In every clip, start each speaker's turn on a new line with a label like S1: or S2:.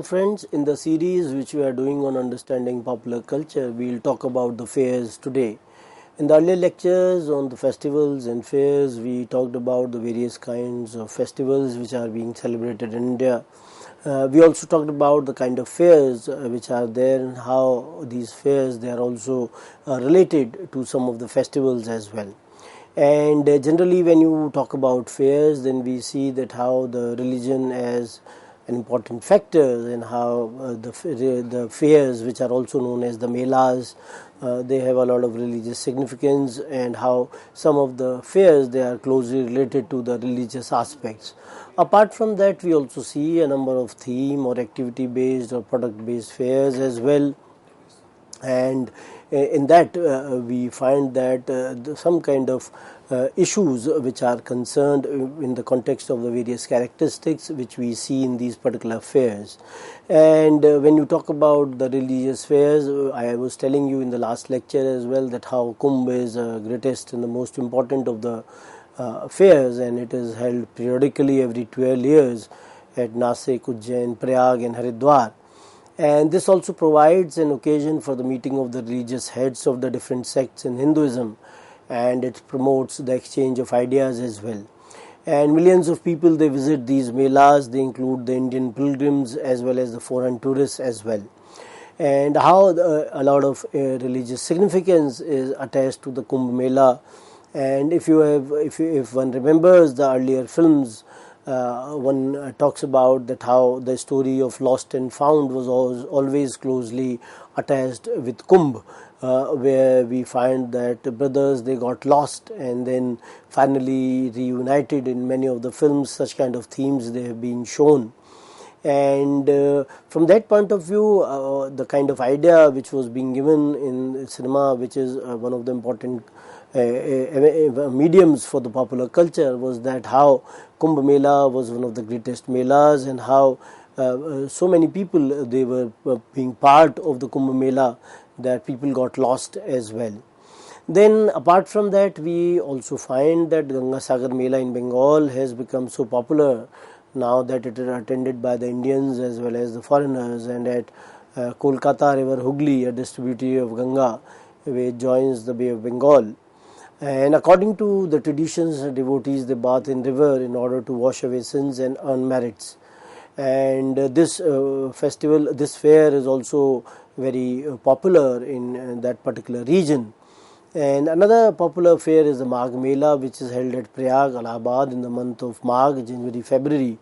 S1: Hello friends, in the series which we are doing on understanding popular culture, we will talk about the fairs today. In the earlier lectures on the festivals and fairs, we talked about the various kinds of festivals which are being celebrated in India. We also talked about the kind of fairs which are there and how these fairs they are also related to some of the festivals as well. And generally when you talk about fairs, then we see that how the religion as an important factor and how the fairs, which are also known as the melas, they have a lot of religious significance, and how some of the fairs they are closely related to the religious aspects. Apart from that, we also see a number of theme or activity based or product based fairs as well, and in that we find that some kind of issues which are concerned in the context of the various characteristics which we see in these particular fairs. And when you talk about the religious fairs, I was telling you in the last lecture as well that how Kumbh is the greatest and the most important of the fairs, and it is held periodically every 12 years at Nasik, Ujjain, Prayag and Haridwar. And this also provides an occasion for the meeting of the religious heads of the different sects in Hinduism, and it promotes the exchange of ideas as well. And millions of people they visit these melas. They include the Indian pilgrims as well as the foreign tourists as well. And how a lot of religious significance is attached to the Kumbh Mela. And if one remembers the earlier films, one talks about that how the story of lost and found was always closely attached with Kumbh, where we find that brothers they got lost and then finally reunited. In many of the films such kind of themes they have been shown. And from that point of view, the kind of idea which was being given in cinema, which is one of the important mediums for the popular culture, was that how Kumbh Mela was one of the greatest melas, and how so many people they were being part of the Kumbh Mela that people got lost as well. Then apart from that, we also find that Ganga Sagar Mela in Bengal has become so popular now that it is attended by the Indians as well as the foreigners. And at Kolkata River Hooghly, a distributary of Ganga, which joins the Bay of Bengal. And according to the traditions, devotees they bathe in river in order to wash away sins and earn merits. And this festival, this fair is also very popular in that particular region. And another popular fair is the Magh Mela, which is held at Prayag, Allahabad in the month of Magh, January, February.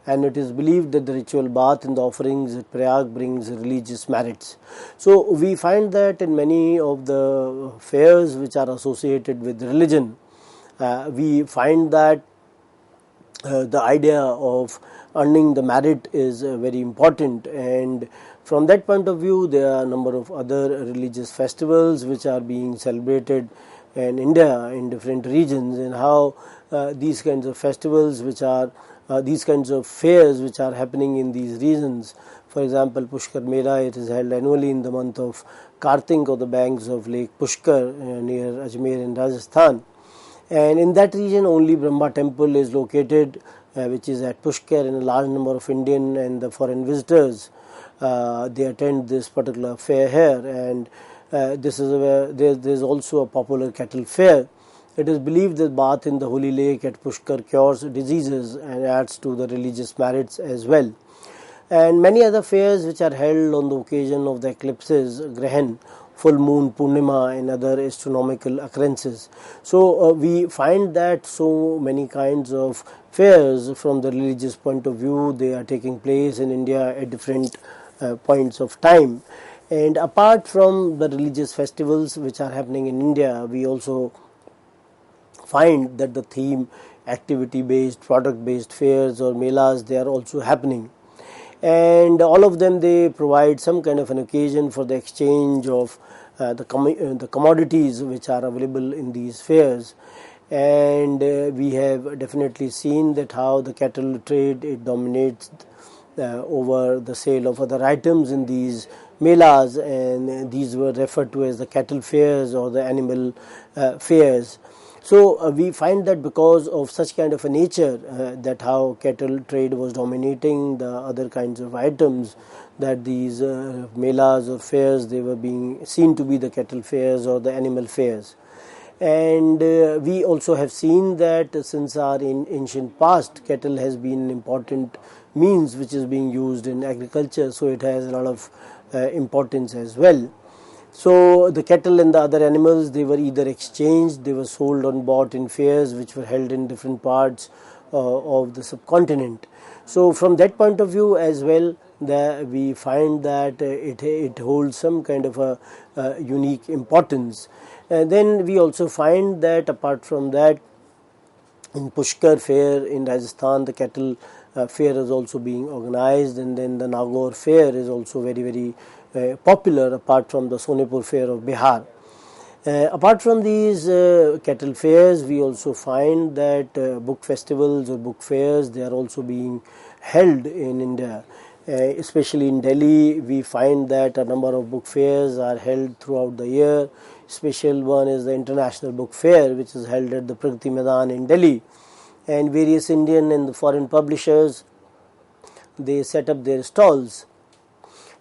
S1: And it is believed that the ritual bath and the offerings at Prayag brings religious merits. So we find that in many of the fairs which are associated with religion, we find that the idea of earning the merit is very important. And from that point of view, there are a number of other religious festivals which are being celebrated in India in different regions, and how these kinds of festivals which are these kinds of fairs which are happening in these regions. For example, Pushkar Mela, it is held annually in the month of Kartik on the banks of Lake Pushkar near Ajmer in Rajasthan. And in that region only Brahma temple is located, which is at Pushkar, and a large number of Indian and the foreign visitors they attend this particular fair here. And this is there's also a popular cattle fair. It is believed that bath in the holy lake at Pushkar cures diseases and adds to the religious merits as well. And many other fairs which are held on the occasion of the eclipses, Grahan, full moon, Purnima and other astronomical occurrences. So we find that so many kinds of fairs from the religious point of view, they are taking place in India at different points of time. And apart from the religious festivals which are happening in India, we also find that the theme activity based, product based fairs or melas, they are also happening. And all of them they provide some kind of an occasion for the exchange of the commodities which are available in these fairs. And we have definitely seen that how the cattle trade it dominates over the sale of other items in these melas, and these were referred to as the cattle fairs or the animal fairs. So we find that because of such kind of a nature, that how cattle trade was dominating the other kinds of items, that these melas or fairs, they were being seen to be the cattle fairs or the animal fairs. And we also have seen that since our ancient past, cattle has been an important means which is being used in agriculture, so it has a lot of importance as well. So the cattle and the other animals, they were either exchanged, they were sold or bought in fairs which were held in different parts of the subcontinent. So from that point of view as well, we find that it holds some kind of a unique importance. And then we also find that apart from that, in Pushkar fair in Rajasthan, the cattle fair is also being organized, and then the Nagaur fair is also very, very popular, apart from the Sonepur fair of Bihar. Apart from these cattle fairs, we also find that book festivals or book fairs, they are also being held in India. Especially in Delhi, we find that a number of book fairs are held throughout the year. Special one is the International Book Fair, which is held at the Pragati Maidan in Delhi, and various Indian and foreign publishers, they set up their stalls.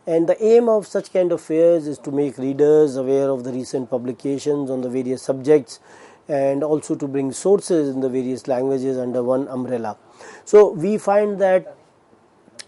S1: And the aim of such kind of fairs is to make readers aware of the recent publications on the various subjects, and also to bring sources in the various languages under one umbrella. So we find that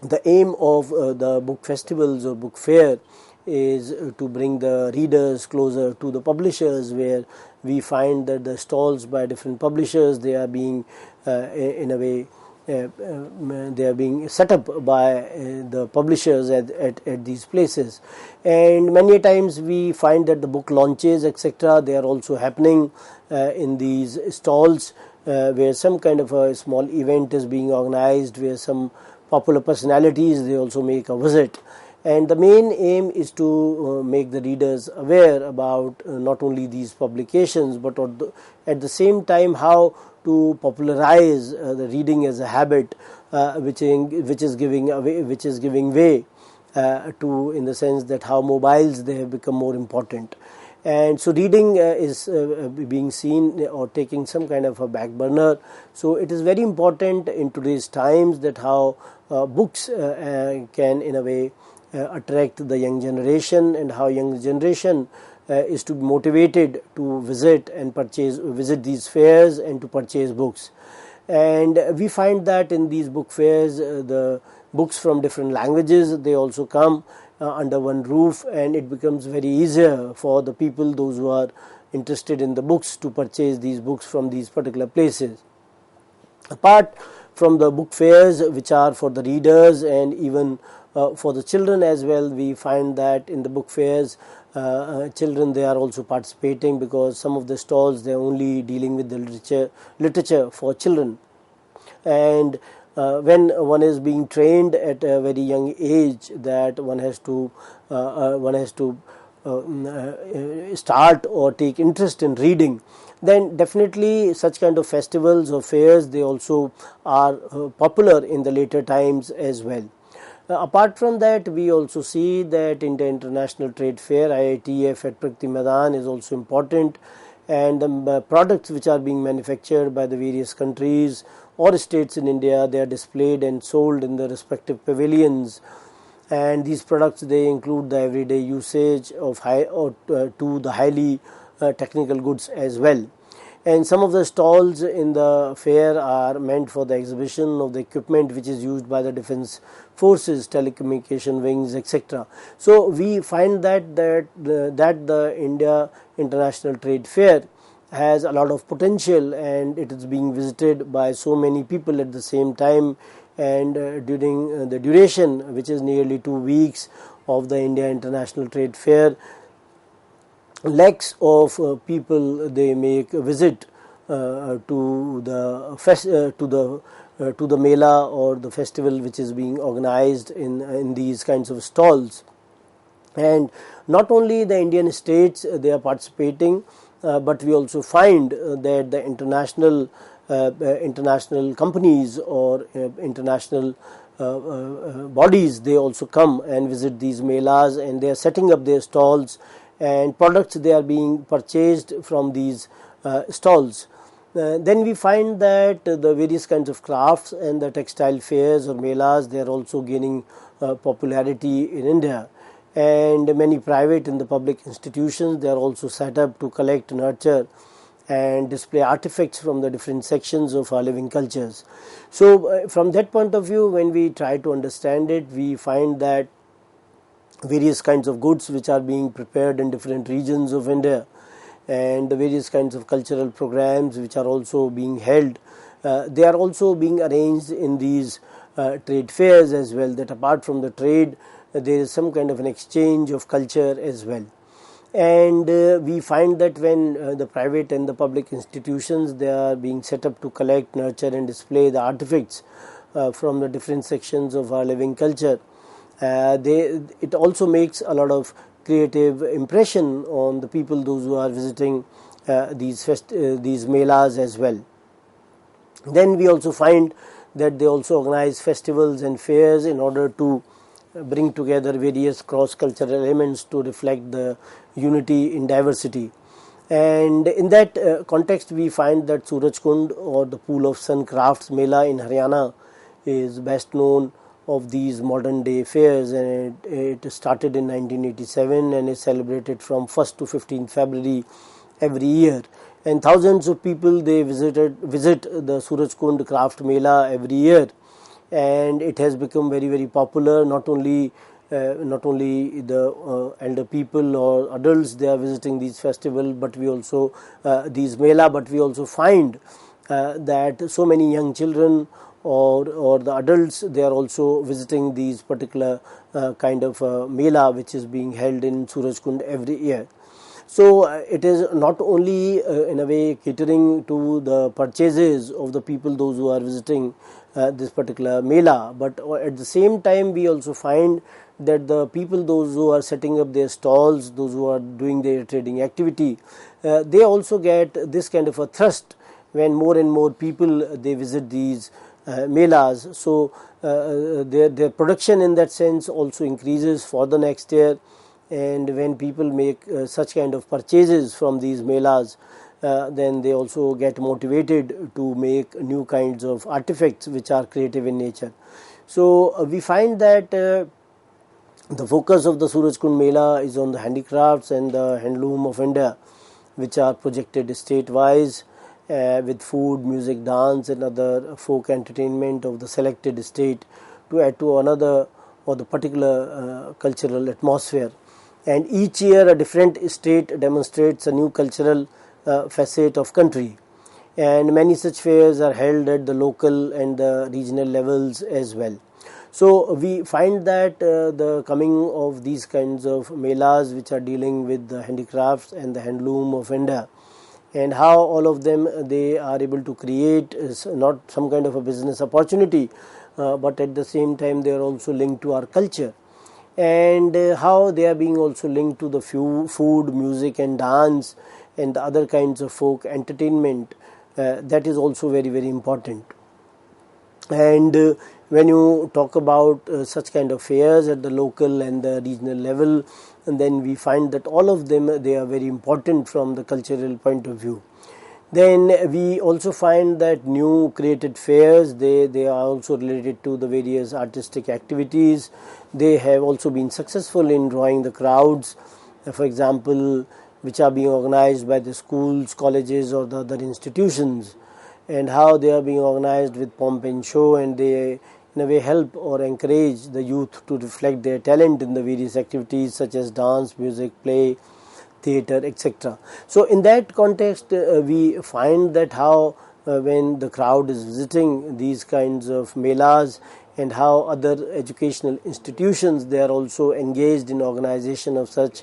S1: the aim of the book festivals or book fair is to bring the readers closer to the publishers, where we find that the stalls by different publishers, they are being in a way they are being set up by the publishers at these places. And many times we find that the book launches, etc., they are also happening in these stalls, where some kind of a small event is being organized, where some popular personalities, they also make a visit. And the main aim is to make the readers aware about not only these publications, but at the same time how to popularize the reading as a habit, which is giving way to, in the sense that how mobiles, they have become more important. And so reading is being seen or taking some kind of a back burner. So it is very important in today's times that how books can in a way attract the young generation, and how young generation is to be motivated to visit these fairs and to purchase books. And we find that in these book fairs, the books from different languages, they also come under one roof, and it becomes very easier for the people, those who are interested in the books, to purchase these books from these particular places. Apart from the book fairs, which are for the readers and even for the children as well, we find that in the book fairs, children, they are also participating, because some of the stalls, they are only dealing with the literature for children. And when one is being trained at a very young age, that one has to start or take interest in reading, then definitely such kind of festivals or fairs, they also are popular in the later times as well. Apart from that, we also see that in the International Trade Fair, IITF at Pragati Maidan is also important, and the products which are being manufactured by the various countries or states in India, they are displayed and sold in the respective pavilions. And these products, they include the everyday usage of to the highly technical goods as well. And some of the stalls in the fair are meant for the exhibition of the equipment which is used by the defense forces, telecommunication wings, etc. So we find that the India International Trade Fair has a lot of potential, and it is being visited by so many people at the same time. And during the duration, which is nearly 2 weeks of the India International Trade Fair, lakhs of people, they make a visit to the mela or the festival which is being organized in these kinds of stalls. And not only the Indian states, they are participating, but we also find that the international companies or international bodies, they also come and visit these melas, and they are setting up their stalls, and products, they are being purchased from these stalls. Then we find that the various kinds of crafts and the textile fairs or melas, they are also gaining popularity in India, and many private and the public institutions, they are also set up to collect, nurture and display artifacts from the different sections of our living cultures. So from that point of view, when we try to understand it, we find that various kinds of goods which are being prepared in different regions of India, and the various kinds of cultural programs which are also being held, they are also being arranged in these trade fairs as well, that apart from the trade, there is some kind of an exchange of culture as well. And we find that when the private and the public institutions, they are being set up to collect, nurture and display the artifacts from the different sections of our living culture, it also makes a lot of creative impression on the people, those who are visiting these melas as well. Then we also find that they also organize festivals and fairs in order to bring together various cross-cultural elements to reflect the unity in diversity. And in that context, we find that Surajkund, or the Pool of Sun Crafts Mela in Haryana, is best known of these modern day fairs, and it started in 1987 and is celebrated from 1st to 15th February every year. And thousands of people, they visit the Surajkund Craft Mela every year, and it has become very, very popular. Not only the elder people or adults, they are visiting these festivals, but we also these mela, but we also find that so many young children or the adults, they are also visiting these particular kind of mela which is being held in Surajkund every year. So it is not only in a way catering to the purchases of the people, those who are visiting this particular mela, but at the same time we also find that the people, those who are setting up their stalls, those who are doing their trading activity, they also get this kind of a thrust when more and more people, they visit these melas. So their production in that sense also increases for the next year, and when people make such kind of purchases from these melas, then they also get motivated to make new kinds of artifacts which are creative in nature. So we find that the focus of the Surajkund Mela is on the handicrafts and the handloom of India, which are projected state-wise, with food, music, dance and other folk entertainment of the selected state to add to another or the particular cultural atmosphere. And each year a different state demonstrates a new cultural facet of country, and many such fairs are held at the local and the regional levels as well. So we find that the coming of these kinds of melas which are dealing with the handicrafts and the handloom of India, and how all of them, they are able to create not some kind of a business opportunity, but at the same time they are also linked to our culture, and how they are being also linked to the food, music and dance and the other kinds of folk entertainment. That is also very, very important. And when you talk about such kind of fairs at the local and the regional level, and then we find that all of them, they are very important from the cultural point of view. Then we also find that new created fairs, they are also related to the various artistic activities. They have also been successful in drawing the crowds, for example, which are being organized by the schools, colleges or the other institutions, and how they are being organized with pomp and show, and they in a way help or encourage the youth to reflect their talent in the various activities such as dance, music, play, theatre, etc. So in that context, we find that how when the crowd is visiting these kinds of melas, and how other educational institutions, they are also engaged in organization of such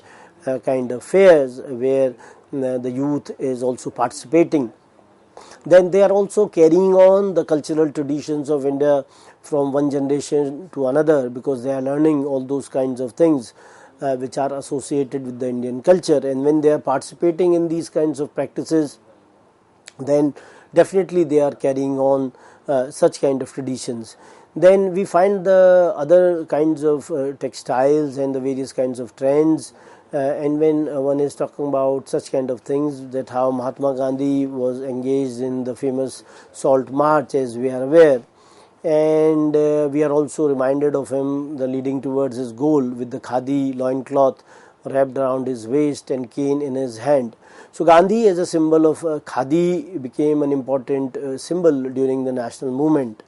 S1: kind of fairs where the youth is also participating. Then they are also carrying on the cultural traditions of India from one generation to another, because they are learning all those kinds of things which are associated with the Indian culture. And when they are participating in these kinds of practices, then definitely they are carrying on such kind of traditions. Then we find the other kinds of textiles and the various kinds of trends And when one is talking about such kind of things, that how Mahatma Gandhi was engaged in the famous Salt March, as we are aware, and we are also reminded of him the leading towards his goal with the khadi loincloth wrapped around his waist and cane in his hand. So Gandhi, as a symbol of khadi, became an important symbol during the national movement.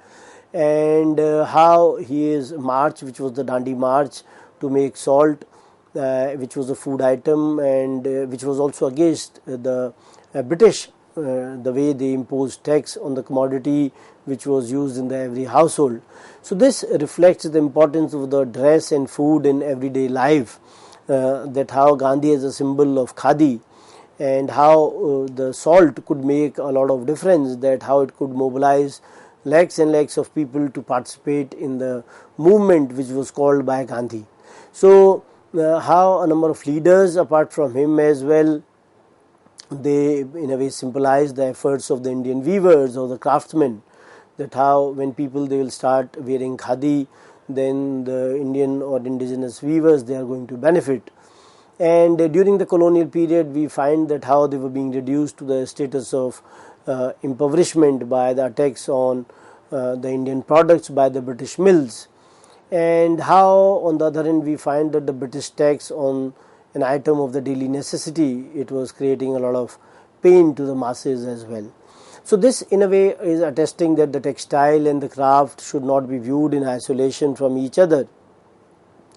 S1: And how his march, which was the Dandi march to make salt, which was a food item, and which was also against the British, the way they imposed tax on the commodity which was used in the every household. So this reflects the importance of the dress and food in everyday life, that how Gandhi is a symbol of khadi, and how the salt could make a lot of difference, that how it could mobilize lakhs and lakhs of people to participate in the movement which was called by Gandhi. So how a number of leaders apart from him as well, they in a way symbolize the efforts of the Indian weavers or the craftsmen, that how when people they will start wearing khadi, then the Indian or indigenous weavers, they are going to benefit. And during the colonial period, we find that how they were being reduced to the status of impoverishment by the attacks on the Indian products by the British mills, and how on the other hand we find that the British tax on an item of the daily necessity, it was creating a lot of pain to the masses as well. So this in a way is attesting that the textile and the craft should not be viewed in isolation from each other,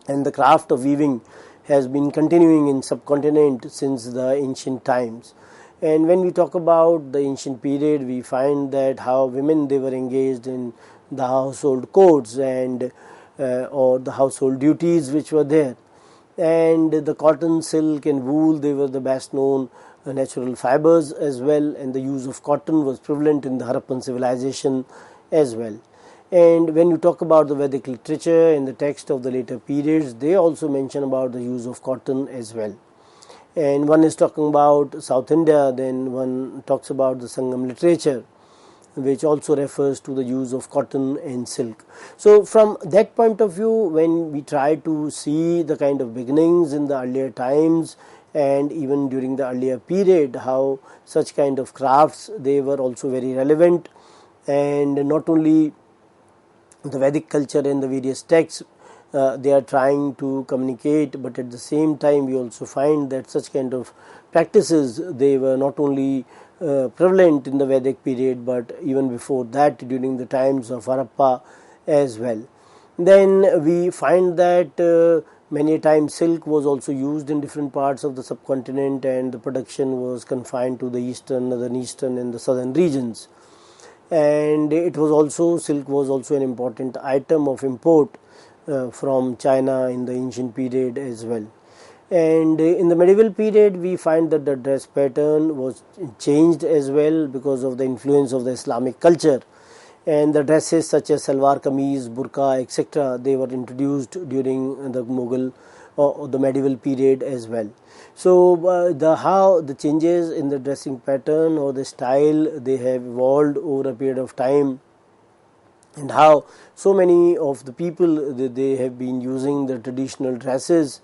S1: and the craft of weaving has been continuing in subcontinent since the ancient times. And when we talk about the ancient period, we find that how women they were engaged in the household chores and or the household duties which were there. And the cotton, silk and wool, they were the best known natural fibers as well, and the use of cotton was prevalent in the Harappan civilization as well. And when you talk about the Vedic literature and the text of the later periods, they also mention about the use of cotton as well. And one is talking about South India, then one talks about the Sangam literature, which also refers to the use of cotton and silk. So from that point of view, when we try to see the kind of beginnings in the earlier times and even during the earlier period, how such kind of crafts, they were also very relevant, and not only the Vedic culture and the various texts they are trying to communicate, but at the same time we also find that such kind of practices, they were not only prevalent in the Vedic period, but even before that during the times of Harappa as well. Then we find that many times silk was also used in different parts of the subcontinent, and the production was confined to the eastern, northern eastern and the southern regions. And it was also, silk was also an important item of import from China in the ancient period as well. And in the medieval period, we find that the dress pattern was changed as well because of the influence of the Islamic culture, and the dresses such as salwar kameez, burqa, etc., they were introduced during the Mughal or the medieval period as well. So how the changes in the dressing pattern or the style, they have evolved over a period of time, and how so many of the people, they have been using the traditional dresses,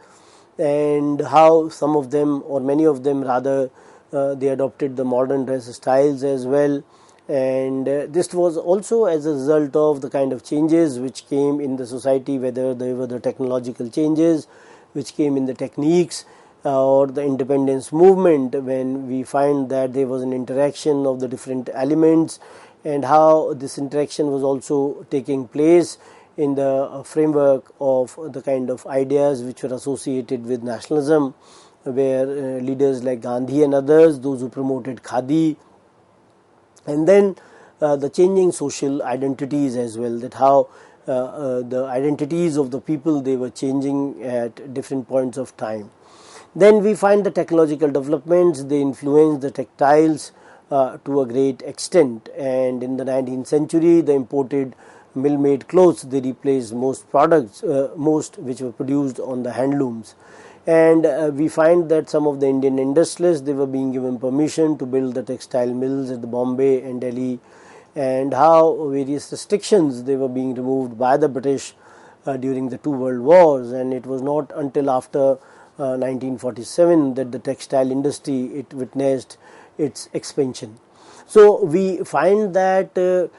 S1: and how some of them, or many of them rather, they adopted the modern dress styles as well. And this was also as a result of the kind of changes which came in the society, whether they were the technological changes which came in the techniques or the independence movement, when we find that there was an interaction of the different elements, and how this interaction was also taking place in the framework of the kind of ideas which were associated with nationalism, where leaders like Gandhi and others, those who promoted khadi, and then the changing social identities as well, that how the identities of the people, they were changing at different points of time. Then we find the technological developments, they influenced the textiles to a great extent, and in the 19th century the imported mill-made clothes, they replaced most products, most which were produced on the handlooms. And we find that some of the Indian industrialists, they were being given permission to build the textile mills at the Bombay and Delhi, and how various restrictions, they were being removed by the British during the two world wars. And it was not until after 1947 that the textile industry, it witnessed its expansion. So we find that the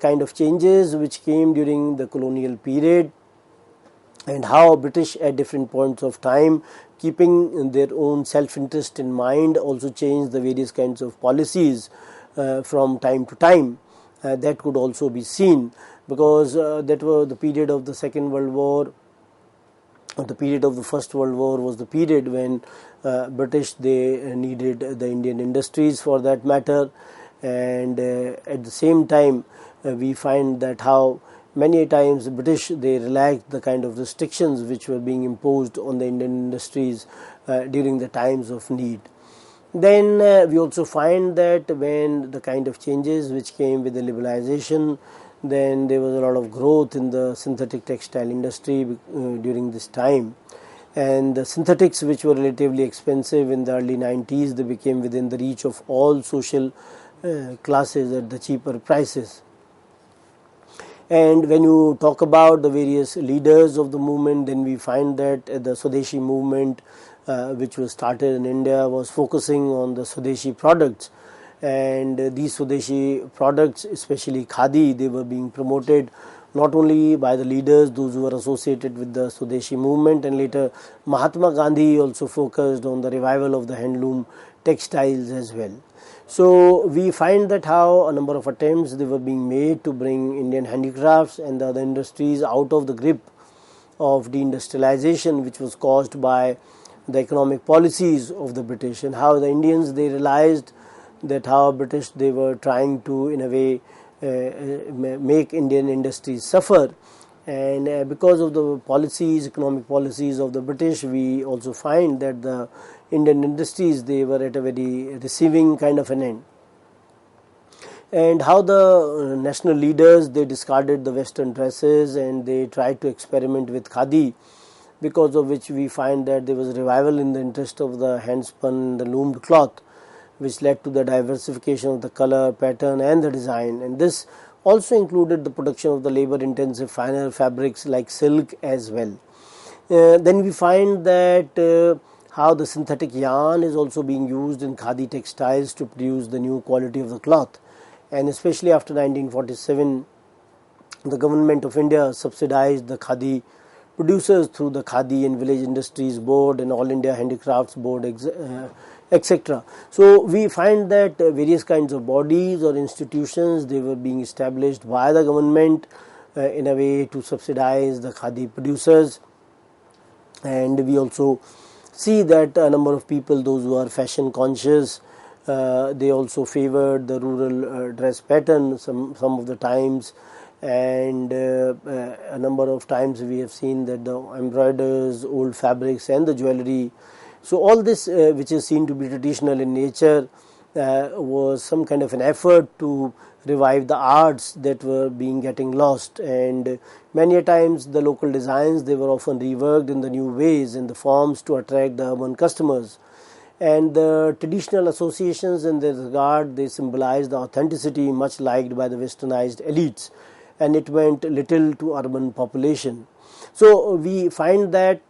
S1: kind of changes which came during the colonial period, and how British at different points of time, keeping their own self-interest in mind, also changed the various kinds of policies from time to time. That could also be seen, because that was the period of the Second World War. The period of the First World War was the period when British, they needed the Indian industries for that matter, and at the same time we find that how many times the British, they relaxed the kind of restrictions which were being imposed on the Indian industries during the times of need. Then we also find that when the kind of changes which came with the liberalization, then there was a lot of growth in the synthetic textile industry during this time, and the synthetics, which were relatively expensive in the early 90s, they became within the reach of all social classes at the cheaper prices. And when you talk about the various leaders of the movement, then we find that the Swadeshi movement, which was started in India, was focusing on the Swadeshi products, and these Swadeshi products, especially khadi, they were being promoted not only by the leaders, those who were associated with the Swadeshi movement, and later Mahatma Gandhi also focused on the revival of the handloom textiles as well. So we find that how a number of attempts they were being made to bring Indian handicrafts and the other industries out of the grip of deindustrialization, which was caused by the economic policies of the British, and how the Indians, they realized that how British, they were trying to in a way make Indian industries suffer, and because of the policies, economic policies of the British, we also find that the Indian industries, they were at a very receiving kind of an end. And how the national leaders, they discarded the Western dresses and they tried to experiment with khadi, because of which we find that there was a revival in the interest of the hand-spun, the loomed cloth, which led to the diversification of the color, pattern and the design, and this also included the production of the labor-intensive finer fabrics like silk as well. Then we find that how the synthetic yarn is also being used in khadi textiles to produce the new quality of the cloth, and especially after 1947, the government of India subsidized the khadi producers through the Khadi and Village Industries Board and All India Handicrafts Board, etc. So we find that various kinds of bodies or institutions, they were being established by the government in a way to subsidize the khadi producers, and we also see that a number of people, those who are fashion conscious, they also favored the rural dress pattern some of the times, and a number of times we have seen that the embroiders, old fabrics and the jewelry, so all this which is seen to be traditional in nature was some kind of an effort to revive the arts that were getting lost, and many a times the local designs, they were often reworked in the new ways and the forms to attract the urban customers, and the traditional associations in this regard, they symbolize the authenticity much liked by the westernized elites, and it went little to urban population. So we find that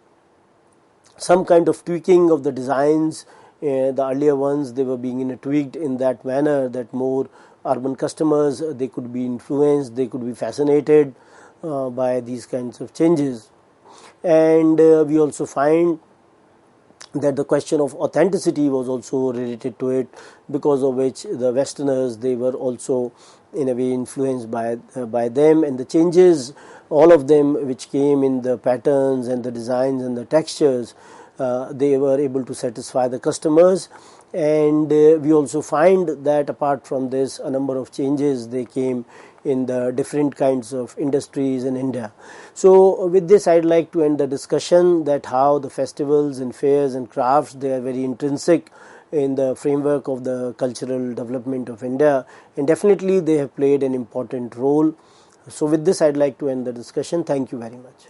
S1: some kind of tweaking of the designs, the earlier ones, they were being tweaked in that manner that more urban customers, they could be influenced, they could be fascinated by these kinds of changes. And we also find that the question of authenticity was also related to it, because of which the Westerners, they were also in a way influenced by them, and the changes, all of them which came in the patterns and the designs and the textures, they were able to satisfy the customers. And we also find that apart from this, a number of changes, they came in the different kinds of industries in India. So with this, I'd like to end the discussion that how the festivals and fairs and crafts, they are very intrinsic in the framework of the cultural development of India, and definitely they have played an important role. So with this, I'd like to end the discussion. Thank you very much.